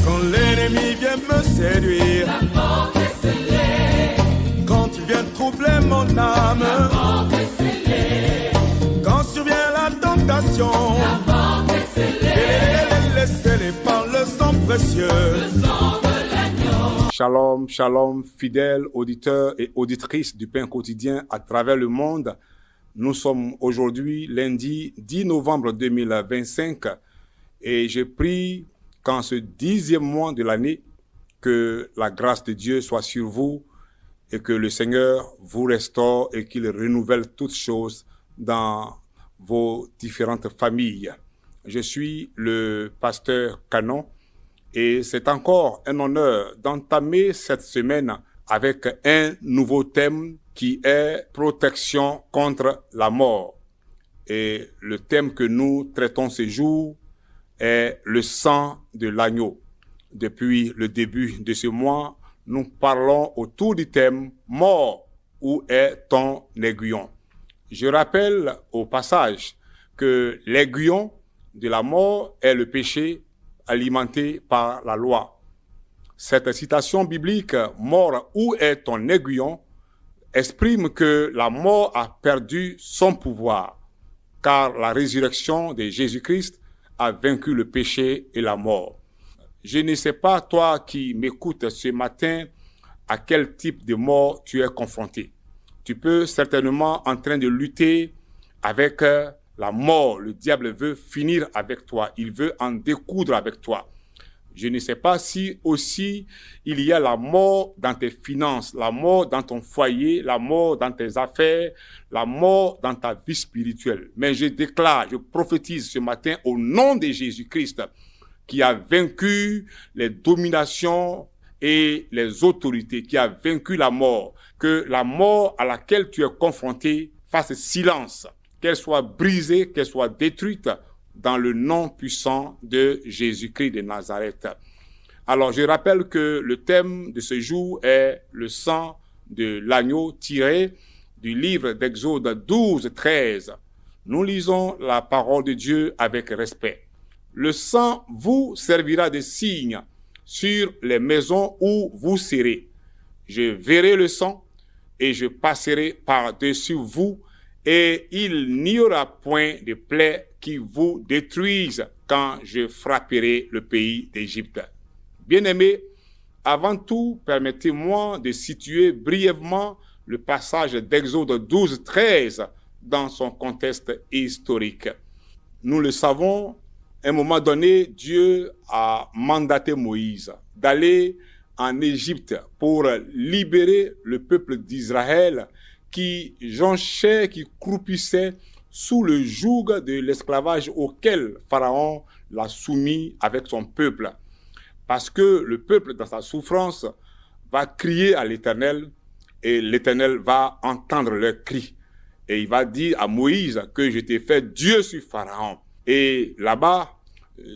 Quand l'ennemi vient me séduire, la porte est scellée. quand il vient troubler mon âme, La porte est scellée. quand survient la tentation, La porte est scellée. elle est scellée par le sang précieux. Le sang de l'agneau. Shalom, shalom, fidèles auditeurs et auditrices du pain quotidien à travers le monde. Nous sommes aujourd'hui lundi 10 novembre 2025 et je prie qu'en ce 10e mois de l'année, que la grâce de Dieu soit sur vous et que le Seigneur vous restaure et qu'il renouvelle toutes choses dans vos différentes familles. Je suis le pasteur Canon et c'est encore un honneur d'entamer cette semaine avec un nouveau thème qui est protection contre la mort. Et le thème que nous traitons ce jour est le sang de l'agneau. Depuis le début de ce mois, nous parlons autour du thème « Mort, où est ton aiguillon ?» Je rappelle au passage que l'aiguillon de la mort est le péché alimenté par la loi. Cette citation biblique « Mort, où est ton aiguillon ?» exprime que la mort a perdu son pouvoir, car la résurrection de Jésus-Christ a vaincu le péché et la mort. Je ne sais pas, toi qui m'écoutes ce matin, à quel type de mort tu es confronté. Tu peux certainement en train de lutter avec la mort. Le diable veut finir avec toi. Il veut en découdre avec toi. Je ne sais pas si aussi il y a la mort dans tes finances, la mort dans ton foyer, la mort dans tes affaires, la mort dans ta vie spirituelle. Mais je déclare, je prophétise ce matin au nom de Jésus-Christ qui a vaincu les dominations et les autorités, qui a vaincu la mort, que la mort à laquelle tu es confronté fasse silence, qu'elle soit brisée, qu'elle soit détruite, dans le nom puissant de Jésus-Christ de Nazareth. Alors, je rappelle que le thème de ce jour est le sang de l'agneau tiré du livre d'Exode 12, 13. Nous lisons la parole de Dieu avec respect. Le sang vous servira de signe sur les maisons où vous serez. Je verrai le sang et je passerai par-dessus vous et il n'y aura point de plaie qui vous détruisent quand je frapperai le pays d'Égypte. Bien-aimés, avant tout, permettez-moi de situer brièvement le passage d'Exode 12, 13 dans son contexte historique. Nous le savons, à un moment donné, Dieu a mandaté Moïse d'aller en Égypte pour libérer le peuple d'Israël qui jonchait, qui croupissait sous le joug de l'esclavage auquel Pharaon l'a soumis avec son peuple. Parce que le peuple, dans sa souffrance, va crier à l'Éternel et l'Éternel va entendre leur cri. Et il va dire à Moïse que je t'ai fait Dieu sur Pharaon. Et là-bas,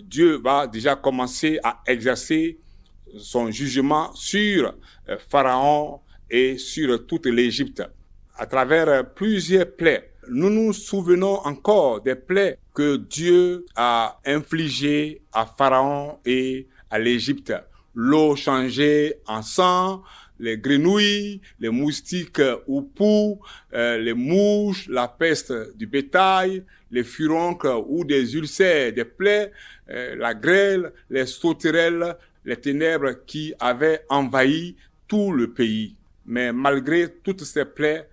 Dieu va déjà commencer à exercer son jugement sur Pharaon et sur toute l'Égypte à travers plusieurs plaies. Nous nous souvenons encore des plaies que Dieu a infligées à Pharaon et à l'Égypte. L'eau changée en sang, les grenouilles, les moustiques ou poux, les mouches, la peste du bétail, les furoncles ou des ulcères, des plaies, la grêle, les sauterelles, les ténèbres qui avaient envahi tout le pays. Mais malgré toutes ces plaies,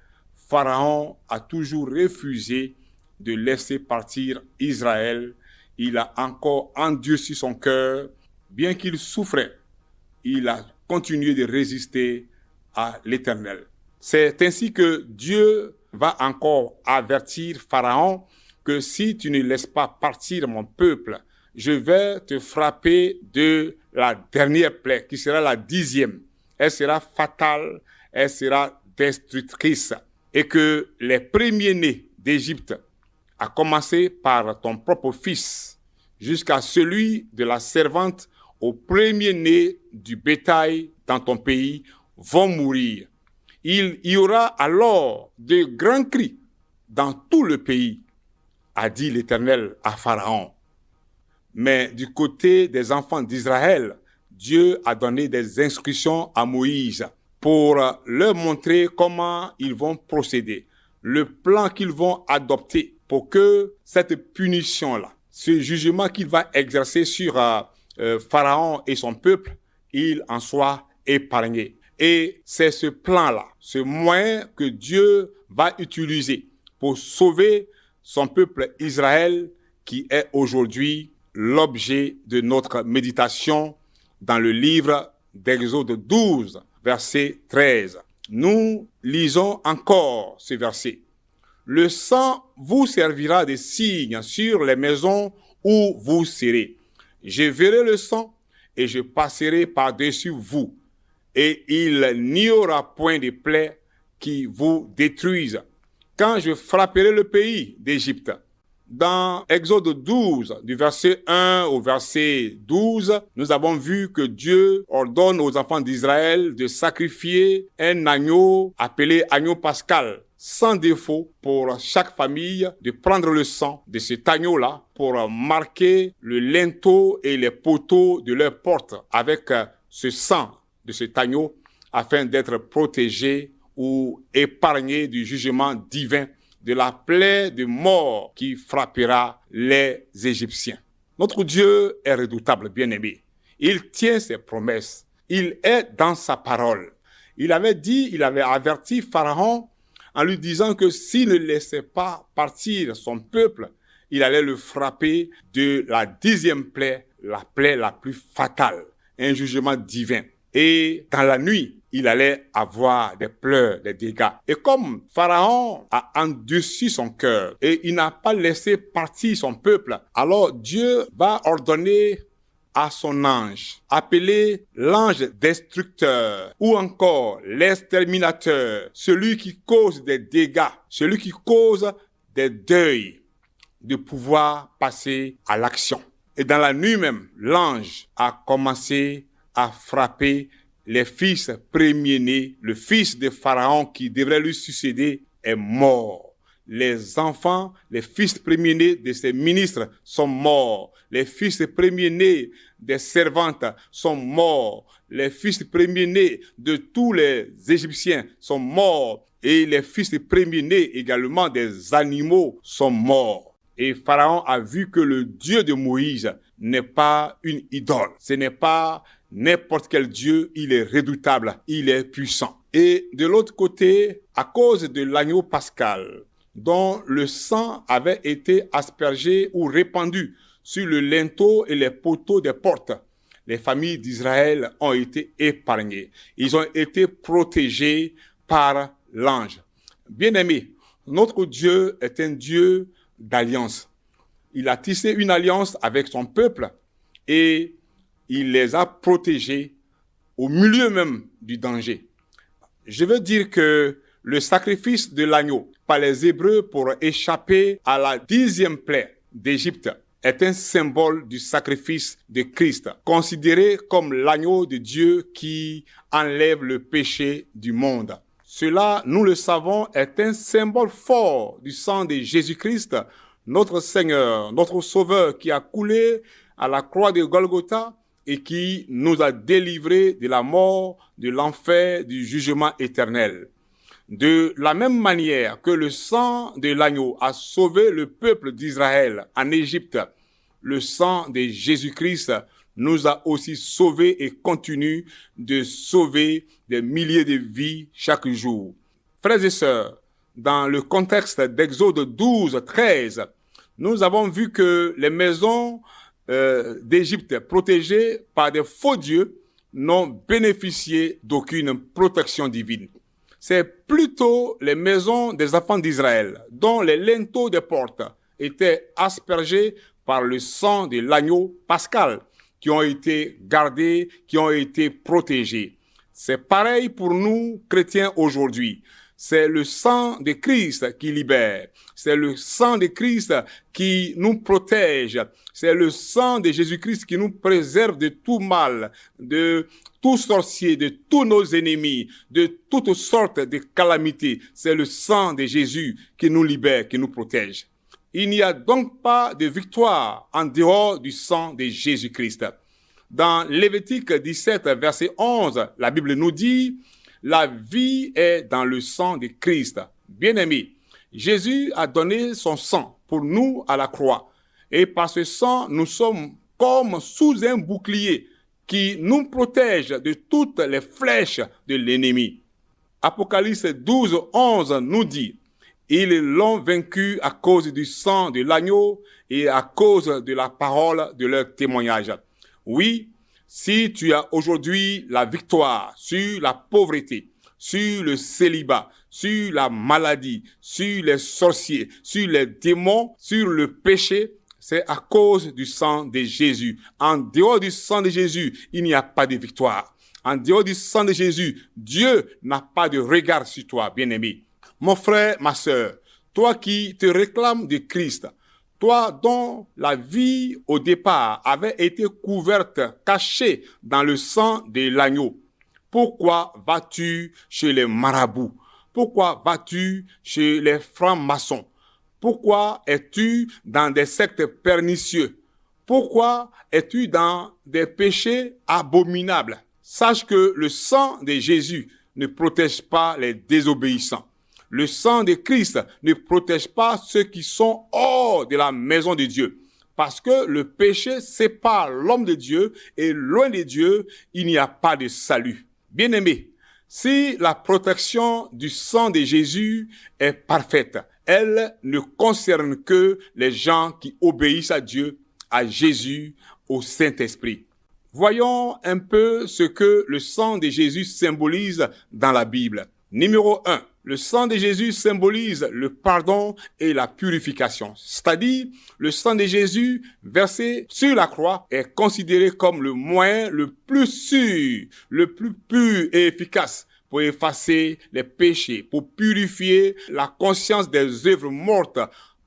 Pharaon a toujours refusé de laisser partir Israël. Il a encore endurci son cœur. Bien qu'il souffrait, il a continué de résister à l'Éternel. C'est ainsi que Dieu va encore avertir Pharaon que si tu ne laisses pas partir mon peuple, je vais te frapper de la dernière plaie, qui sera la 10e. Elle sera fatale, elle sera destructrice. Et que les premiers-nés d'Égypte, à commencer par ton propre fils, jusqu'à celui de la servante au premier-né du bétail dans ton pays, vont mourir. Il y aura alors de grands cris dans tout le pays, a dit l'Éternel à Pharaon. Mais du côté des enfants d'Israël, Dieu a donné des instructions à Moïse pour leur montrer comment ils vont procéder, le plan qu'ils vont adopter pour que cette punition-là, ce jugement qu'il va exercer sur Pharaon et son peuple, il en soit épargné. Et c'est ce plan-là, ce moyen que Dieu va utiliser pour sauver son peuple Israël qui est aujourd'hui l'objet de notre méditation dans le livre d'Exode 12, verset 13. Nous lisons encore ce verset. Le sang vous servira de signe sur les maisons où vous serez. Je verrai le sang et je passerai par-dessus vous, et il n'y aura point de plaies qui vous détruisent quand je frapperai le pays d'Égypte. Dans Exode 12, du verset 1 au verset 12, nous avons vu que Dieu ordonne aux enfants d'Israël de sacrifier un agneau appelé agneau pascal, sans défaut pour chaque famille, de prendre le sang de cet agneau-là pour marquer le linteau et les poteaux de leur porte avec ce sang de cet agneau afin d'être protégés ou épargnés du jugement divin, de la plaie de mort qui frappera les Égyptiens. Notre Dieu est redoutable, bien-aimé. Il tient ses promesses. Il est dans sa parole. Il avait averti Pharaon en lui disant que s'il ne laissait pas partir son peuple, il allait le frapper de la 10e plaie, la plaie la plus fatale, un jugement divin. Et dans la nuit, il allait avoir des pleurs, des dégâts. Et comme Pharaon a endurci son cœur et il n'a pas laissé partir son peuple, alors Dieu va ordonner à son ange, appelé l'ange destructeur ou encore l'exterminateur, celui qui cause des dégâts, celui qui cause des deuils, de pouvoir passer à l'action. Et dans la nuit même, l'ange a commencé à frapper les fils premiers-nés. Le fils de Pharaon qui devrait lui succéder est mort. Les enfants, les fils premiers-nés de ses ministres sont morts. Les fils premiers-nés des servantes sont morts. Les fils premiers-nés de tous les Égyptiens sont morts. Et les fils premiers-nés également des animaux sont morts. Et Pharaon a vu que le Dieu de Moïse n'est pas une idole. Ce n'est pas n'importe quel Dieu, il est redoutable, il est puissant. Et de l'autre côté, à cause de l'agneau pascal, dont le sang avait été aspergé ou répandu sur le linteau et les poteaux des portes, les familles d'Israël ont été épargnées. Ils ont été protégés par l'ange. Bien-aimés, notre Dieu est un Dieu d'alliance. Il a tissé une alliance avec son peuple et il les a protégés au milieu même du danger. Je veux dire que le sacrifice de l'agneau par les Hébreux pour échapper à la 10e plaie d'Égypte est un symbole du sacrifice de Christ, considéré comme l'agneau de Dieu qui enlève le péché du monde. Cela, nous le savons, est un symbole fort du sang de Jésus-Christ, notre Seigneur, notre Sauveur, qui a coulé à la croix de Golgotha et qui nous a délivrés de la mort, de l'enfer, du jugement éternel. De la même manière que le sang de l'agneau a sauvé le peuple d'Israël en Égypte, le sang de Jésus-Christ nous a aussi sauvés et continue de sauver des milliers de vies chaque jour. Frères et sœurs, dans le contexte d'Exode 12, 13, nous avons vu que les maisons d'Égypte protégées par des faux dieux n'ont bénéficié d'aucune protection divine. C'est plutôt les maisons des enfants d'Israël dont les linteaux des portes étaient aspergés par le sang de l'agneau pascal qui ont été gardés, qui ont été protégés. C'est pareil pour nous, chrétiens, aujourd'hui. C'est le sang de Christ qui libère. C'est le sang de Christ qui nous protège. C'est le sang de Jésus-Christ qui nous préserve de tout mal, de tout sorcier, de tous nos ennemis, de toutes sortes de calamités. C'est le sang de Jésus qui nous libère, qui nous protège. Il n'y a donc pas de victoire en dehors du sang de Jésus-Christ. Dans Lévitique 17, verset 11, la Bible nous dit « La vie est dans le sang de Christ ». Bien-aimés, Jésus a donné son sang pour nous à la croix. Et par ce sang, nous sommes comme sous un bouclier qui nous protège de toutes les flèches de l'ennemi. Apocalypse 12, 11 nous dit « Ils l'ont vaincu à cause du sang de l'agneau et à cause de la parole de leur témoignage. » Oui, si tu as aujourd'hui la victoire sur la pauvreté, sur le célibat, sur la maladie, sur les sorciers, sur les démons, sur le péché, c'est à cause du sang de Jésus. En dehors du sang de Jésus, il n'y a pas de victoire. En dehors du sang de Jésus, Dieu n'a pas de regard sur toi, bien-aimé. Mon frère, ma sœur, toi qui te réclames de Christ, toi dont la vie au départ avait été couverte, cachée dans le sang de l'agneau, pourquoi vas-tu chez les marabouts? Pourquoi vas-tu chez les francs-maçons? Pourquoi es-tu dans des sectes pernicieux? Pourquoi es-tu dans des péchés abominables? Sache que le sang de Jésus ne protège pas les désobéissants. Le sang de Christ ne protège pas ceux qui sont hors de la maison de Dieu. Parce que le péché sépare l'homme de Dieu et loin de Dieu, il n'y a pas de salut. Bien-aimé, si la protection du sang de Jésus est parfaite, elle ne concerne que les gens qui obéissent à Dieu, à Jésus, au Saint-Esprit. Voyons un peu ce que le sang de Jésus symbolise dans la Bible. Numéro 1. Le sang de Jésus symbolise le pardon et la purification. C'est-à-dire, le sang de Jésus versé sur la croix est considéré comme le moyen le plus sûr, le plus pur et efficace pour effacer les péchés, pour purifier la conscience des œuvres mortes,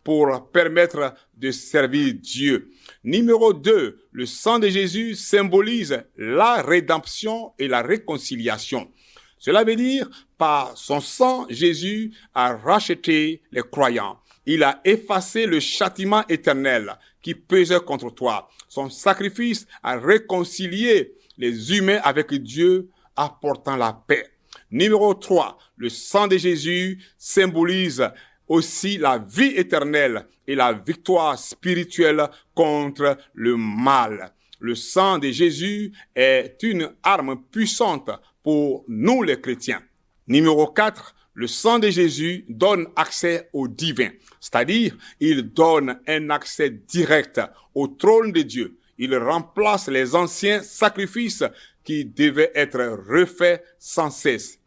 pour permettre de servir Dieu. Numéro 2, le sang de Jésus symbolise la rédemption et la réconciliation. Cela veut dire, par son sang, Jésus a racheté les croyants. Il a effacé le châtiment éternel qui pesait contre toi. Son sacrifice a réconcilié les humains avec Dieu, apportant la paix. Numéro 3, le sang de Jésus symbolise aussi la vie éternelle et la victoire spirituelle contre le mal. Le sang de Jésus est une arme puissante pour nous les chrétiens. Numéro 4, le sang de Jésus donne accès au divin, c'est-à-dire il donne un accès direct au trône de Dieu. Il remplace les anciens sacrifices qui devaient être refaits sans cesse.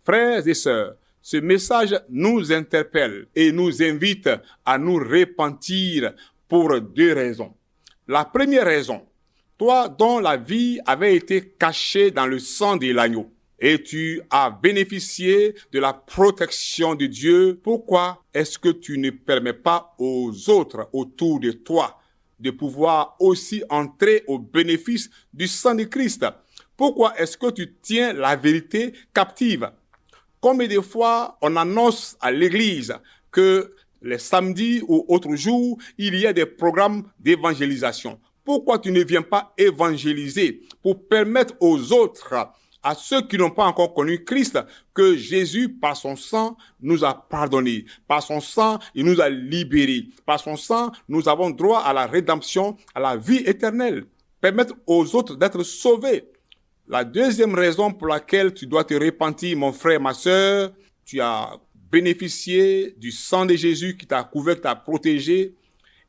Frères et sœurs, ce message nous interpelle et nous invite à nous repentir pour 2 raisons. La première raison, toi dont la vie avait été cachée dans le sang de l'agneau et tu as bénéficié de la protection de Dieu, pourquoi est-ce que tu ne permets pas aux autres autour de toi de pouvoir aussi entrer au bénéfice du sang de Christ? Pourquoi est-ce que tu tiens la vérité captive? Combien de fois on annonce à l'église que les samedis ou autres jours, il y a des programmes d'évangélisation? Pourquoi tu ne viens pas évangéliser pour permettre aux autres, à ceux qui n'ont pas encore connu Christ, que Jésus, par son sang, nous a pardonné. Par son sang, il nous a libérés. Par son sang, nous avons droit à la rédemption, à la vie éternelle. Permettre aux autres d'être sauvés. La deuxième raison pour laquelle tu dois te repentir, mon frère, ma sœur, tu as bénéficié du sang de Jésus qui t'a couvert, qui t'a protégé,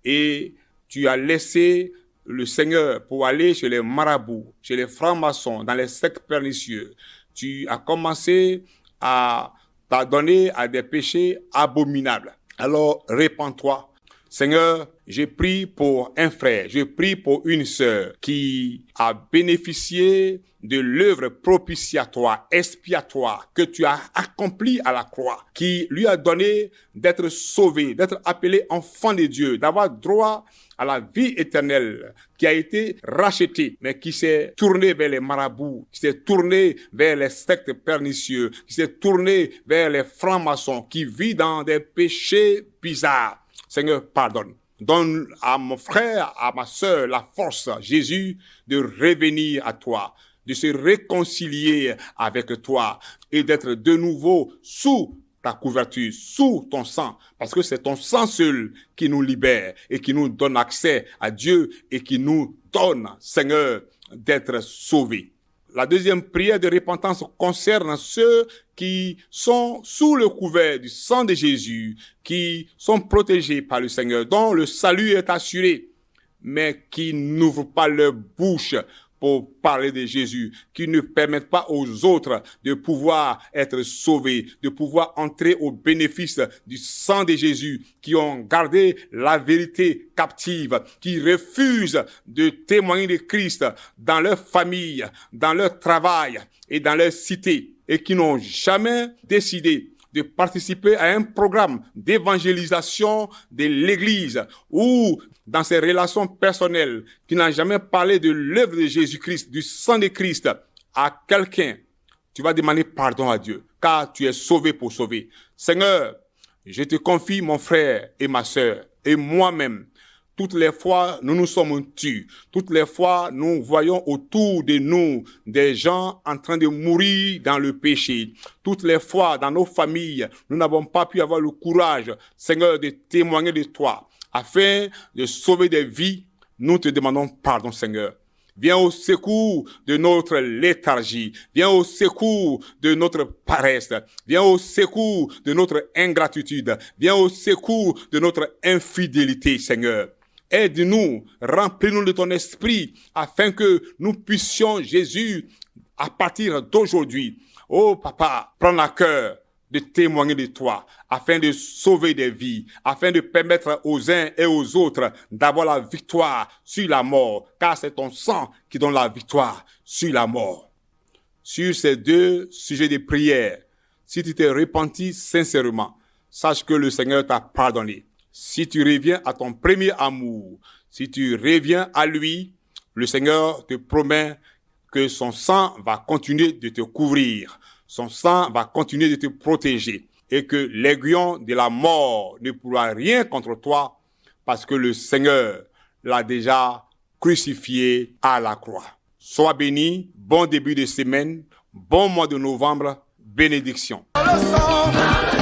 et tu as laissé le Seigneur pour aller chez les marabouts, chez les francs-maçons, dans les sectes pernicieux. Tu as commencé à t'adonner à des péchés abominables. Alors, répands-toi. Seigneur, je prie pour un frère, je prie pour une sœur qui a bénéficié de l'œuvre propitiatoire, expiatoire que tu as accomplie à la croix, qui lui a donné d'être sauvé, d'être appelé enfant de Dieu, d'avoir droit à la vie éternelle, qui a été racheté, mais qui s'est tourné vers les marabouts, qui s'est tourné vers les sectes pernicieux, qui s'est tourné vers les francs-maçons, qui vit dans des péchés bizarres. Seigneur, pardonne. Donne à mon frère, à ma sœur, la force, Jésus, de revenir à toi, de se réconcilier avec toi et d'être de nouveau sous ta couverture, sous ton sang, parce que c'est ton sang seul qui nous libère et qui nous donne accès à Dieu et qui nous donne, Seigneur, d'être sauvés. La deuxième prière de repentance concerne ceux qui sont sous le couvert du sang de Jésus, qui sont protégés par le Seigneur, dont le salut est assuré, mais qui n'ouvrent pas leur bouche pour parler de Jésus, qui ne permettent pas aux autres de pouvoir être sauvés, de pouvoir entrer au bénéfice du sang de Jésus, qui ont gardé la vérité captive, qui refusent de témoigner de Christ dans leur famille, dans leur travail et dans leur cité, et qui n'ont jamais décidé de participer à un programme d'évangélisation de l'Église ou dans ses relations personnelles, qui n'a jamais parlé de l'œuvre de Jésus-Christ, du sang de Christ à quelqu'un, tu vas demander pardon à Dieu, car tu es sauvé pour sauver. Seigneur, je te confie mon frère et ma sœur et moi-même. Toutes les fois, nous nous sommes tus. Toutes les fois, nous voyons autour de nous des gens en train de mourir dans le péché. Toutes les fois, dans nos familles, nous n'avons pas pu avoir le courage, Seigneur, de témoigner de toi. Afin de sauver des vies, nous te demandons pardon, Seigneur. Viens au secours de notre léthargie. Viens au secours de notre paresse. Viens au secours de notre ingratitude. Viens au secours de notre infidélité, Seigneur. Aide-nous, remplis-nous de ton esprit, afin que nous puissions, Jésus, à partir d'aujourd'hui, oh Papa, prendre à cœur de témoigner de toi, afin de sauver des vies, afin de permettre aux uns et aux autres d'avoir la victoire sur la mort, car c'est ton sang qui donne la victoire sur la mort. Sur ces deux sujets de prière, si tu t'es repenti sincèrement, sache que le Seigneur t'a pardonné. Si tu reviens à ton premier amour, si tu reviens à lui, le Seigneur te promet que son sang va continuer de te couvrir. Son sang va continuer de te protéger et que l'aiguillon de la mort ne pourra rien contre toi parce que le Seigneur l'a déjà crucifié à la croix. Sois béni, bon début de semaine, bon mois de novembre, bénédiction. Le sang